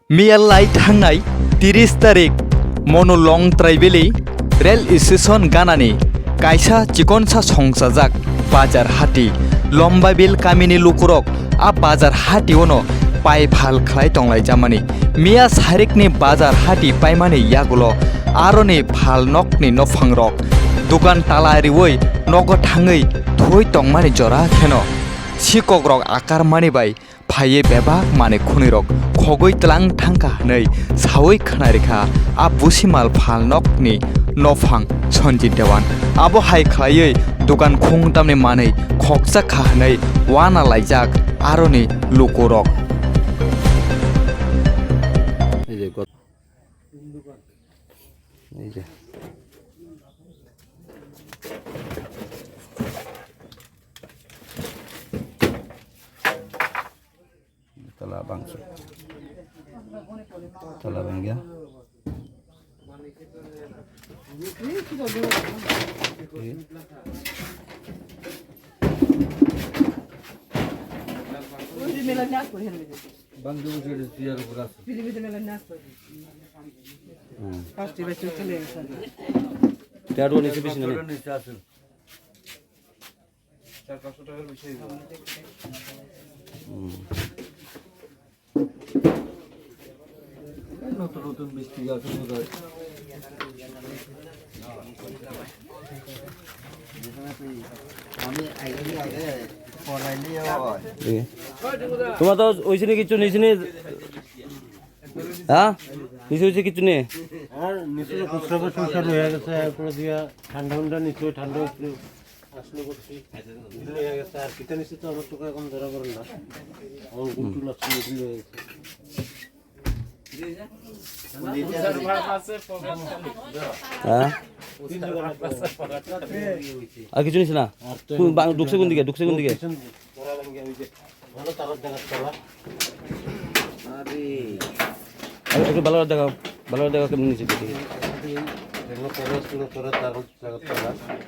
मियालाय थांनाय 30 तारिख मनो लं ट्राइबेली रेल स्टेशन गानानि कायसा चिकनसा संसाजाक बाजार हाटी लम्बा बिल कामिनी लुकुरक आ बाजार हाटी उनो पाइ फाल खाय तंलाय जामानि मिया सारिकनि बाजार हाटी पाइमानि यागुलो आरोनि फाल नकनि नफांरक दुकान तालारि वै नग थाङै थुइ तंमानि जरा खेनो सिकग्रक आकार मानि बाय फाये बेबाक माने खुनिरक खगै तलां थांका नै सावै खनारिखा आ बुसिमाल फाल नकनि नफां सन्जित देवान आबो हाय खायै दुकान खुं तामनि मानै खकजा खाहनै वाना लाइजाक आरोनि लुकुरक Tala bangsa, tala bangga. Bangga udah siar beras. Pasti baca tulis. Tiada ni sebisi ni. নতুন মিষ্টি আছে বোধহয় তোমার তো ওইখানে কিছু নিচে হ্যাঁ নিচে হয়েছে কিছু নেই আর নিচে খুচরা সংসার হয়ে গেছে এরপরে দিয়া ঠান্ডা নিচে ঠান্ডা আসলে করছি হয়ে গেছে আর কিতা নিচে তো আমার টাকা এখন ধরা পড়ে না আমার গুটু লাগছে নিচে হয়ে গেছে আর কিছু নিস না ঢুকছে কোন দিকে ভালো তারার দেখা চলা একটু ভালো দেখা কেমন নিচে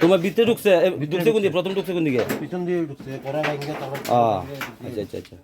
তোমার ভিতরে ঢুকছে কোন দিকে প্রথম ঢুকছে কোন দিকে পিছন দিয়ে ঢুকছে পরে আচ্ছা